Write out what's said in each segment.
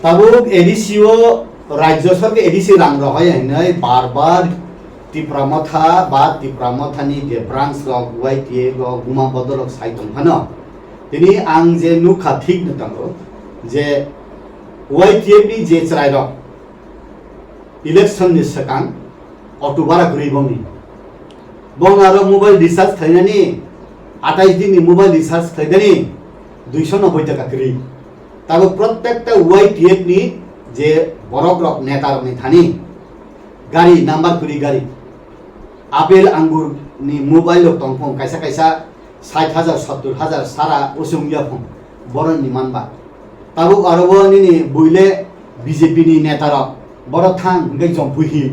তাবুক এডিসিও রাজ্য সরকার এডিসি রাং রহায় হইনাই বারবার Tipra Motha বা Tipra Mothani যে ব্রাঞ্চ রক ওয়াইটিএ রক গুমা বদলক সাইতং ফানো তিনি আং যে নুখা ঠিক নতাঙ্গো যে ওয়াইটিএ नि যে চরাই রক ইলেকশন नि सकां অক্টোবর গ্রিবংনি বং আরো মোবাইল রিচার্জ খাইনানি 28 দিননি মোবাইল রিচার্জ খাইদানি 290 টাকা করি তারপর প্রত্যেকটা ওয়াইটিএ नि যে বড়ক রক নেতার নি থানি গাড়ি নাম্বার করি গাড়ি আপেল আঙ্গুর नि মোবাইল টংফং কাইসা কাইসা 60,000 70,000 সারা ওসুমিয়া ফং বড় नि মানবা তাবুক আরবো नि বুইলে বিজেপি नि নেতার বড় থাং গে জম্পুহি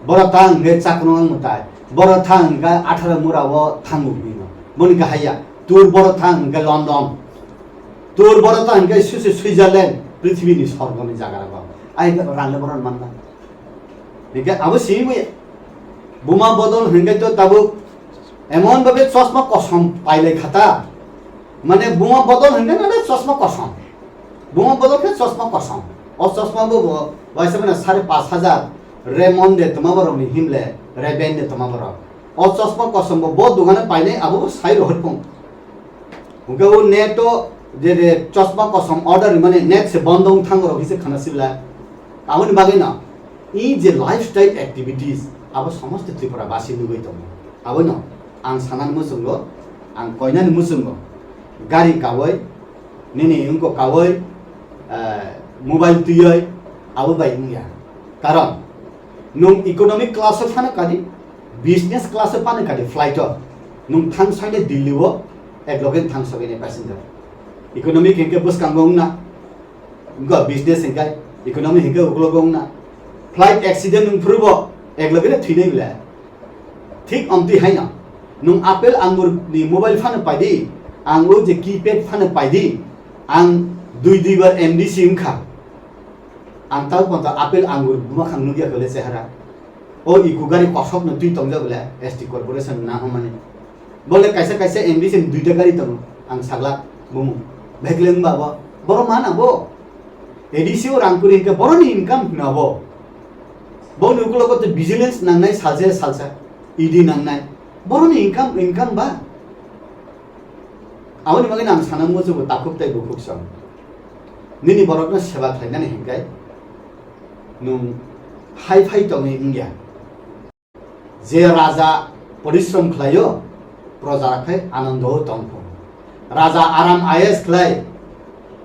বড় থাং গে চাকরং মতাই বড় থাং গে 18 মুরাও থাঙ্গু বিনো মনিকা হাইয়া তোর বড় থাং গে লন্ডন তোর বড় থাং গে সুইজারল্যান্ড পৃথিবীনি স্বর্গনি জায়গা রাখো আই রানলে বড় মাননা ঠিক আছে আবো সিমি বোমা বদল হইগে তো তাবু এমন ভাবে চশমা কসম পাইলে খাতা মানে বোমা বদল হইগে না চশমা কসম বোমা বদল কে চশমা কসম ও চশমা বো বয়সে মানে 5,500 রেমন দে তোমা বড় নি হিমলে রেবেন দে তোমা বড় ও চশমা কসম বো দোকানে পাইলে আবো সাই রহতপং উকে ও নেটো যে চশমা কসম অর্ডার মানে নেট সে বন্ধ থাঙ্গর অফিসে খানা সিবলা আবনি বাগে না ই যে লাইফস্টাইল অ্যাক্টিভিটিস আবো সমস্ত ত্রিপুরা বাসী লুগৈ দङ আবো ন आं सानान मुसुंगो आं कयनान मुसुंगो गाड़ी कावै नेने उनको कावै मोबाइल तुयै आबो बाय मुया कारण नुं इकोनॉमिक क्लास फानो कादि बिजनेस क्लास फानो कादि फ्लाइट नुं थां साइने दिल्लीओ एक लगेन थां सगेने पैसेंजर इकोनॉमिक हेंके बस कांगों ना उनको बिजनेस हेंके इकोनॉमिक हेंके उगलोगों ना फ्लाइट एक्सीडेंट नुं फुरबो एक लगेने थैनै बिला ठीक अमति हाइना नुं आपेल आंगुर नि मोबाइल फानो पाइदि आंगु जे कीपैड फानो पाइदि आं दुई बार एमडीसी उनखा आं ताव पन्ता आपेल आंगुर बुमा खांनु दिया गले सेहारा ओ इकुगारी कसक न दुई तंजा बोले एसटी कॉर्पोरेशन ना हो माने बोले कैसे कैसे एमडीसी दुईटा गाड़ी तंग आं सागला बुमु भेगलें बाबा बरो माना बो एडीसी और आंकुरी के बरो नि इनकम नाबो बो नुकुलो को तो विजिलेंस नांनाय सालसे सालसा ईडी नांनाय बरोनि इनकाम बा आवनि मगे नाम साना मोजो ताकुबताय बुखुकसम निनि बरकनो सेवा खालायनानै हेंगाय नुं हाइ फाइ तङै इंगिया जे राजा परिश्रम खालायो प्रजाखाय आनन्द तंफो राजा आराम आयस खालाय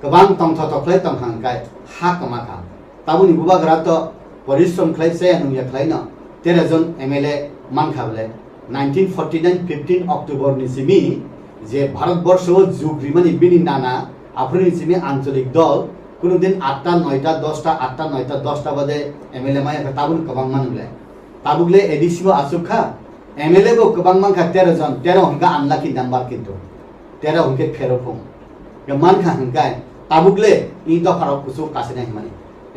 गोबां तंथ तखलाय तंहांगाय हा कमाखा ताबुनि बुबाग्रात परिश्रम खालाय से नुया खालायनो 13 जन एमएलए मानखाबले 1949 15 अक्टोबर निसिमी जे भारतवर्ष जुग्रिमानि बिनि नाना आफुनि निसिमी आंचलिक दल कुनु दिन 8टा 9टा 10टा 8टा 9टा 10टा बदे एमएलए माय ताबुन कबां मानुले ताबुगले एडीसी बो आसुखा एमएलए बो कबां मानखा 13 जन 13 हंगा आनलाखि नम्बर किन्तु 13 हंके फेरोफुं गे मानखा हंगाय ताबुगले इ दफाराव कुसु कासिना हिमानि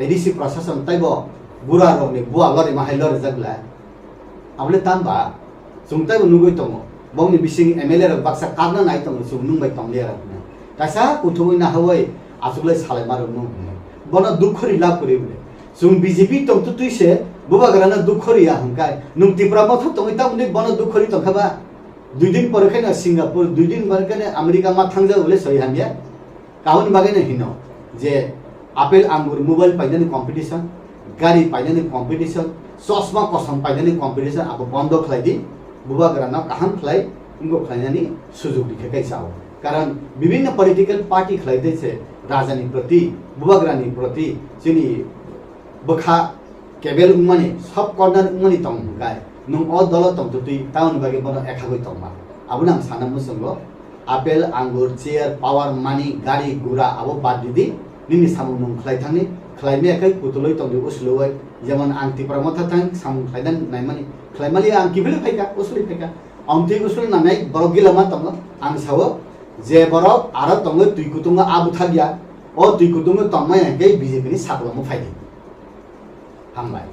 एडीसी प्रशासन ताइबो बुरा रगनि बुआ लरि माहाइलर जगला आबले तामबा सुंगताय नुगै तंगो बंनि बिसिं एमएलए रक बाक्सा कागना नाय तंगो सुं नुंबाय तंगले रकना तासा कुथुमै ना हवै आसुगले सालाय मारो नु बन दुखरि लाभ करि बले सुं बीजेपी तंतु तुइसे बुबाग्रानो दुखरि हंकाय नुं तिप्रा मथा तंगै ता उनि बन दुखरि तंखाबा दुइ दिन परखेन सिंगापुर दुइ दिन परखेन अमेरिका मा थांजा बले सहिहानिया काउन बागैनो हिनो जे आपेल आंगुर मोबाइल पाइनानि कम्पिटिशन गाड़ी पाइनानि कम्पिटिशन चश्मा कसम पाइनानि कम्पिटिशन अब बन्द खलाइदि बुबाग्रानो काहाम खलाय उनको खलायनानि सुजुग दिखेकै साव कारण विभिन्न पॉलिटिकल पार्टी खलाइदैछे राजानि प्रति बुबाग्रानि प्रति जोंनि बखा केबेल उमानि सब कर्नर उमानि तंगाय नुं अ दल तंतुति टाउन बागे बन एखागै तंमा आबुन आं साना मुसंगो आपेल आंगुर चेयर पावर मानी गाड़ी गुरा आबो बाद दिदि निनि सामु नुं खलायथांनि खलायमेयाखै पुतुलै तंदि उसलुवै जेमन आं तिप्रा मथा थां सामु खलायनान नायमानि खलायमालि आं किबेले फैका उसुलि फैका अंति उसुलि नानाय बरगिलामा तंग आं सावो जे बरक आरो तंग तुइकुतुंग आबुथा गया ओ तुइकुतुंग तंमाय के बीजेपी नि साकलमु फायदि हामबाय।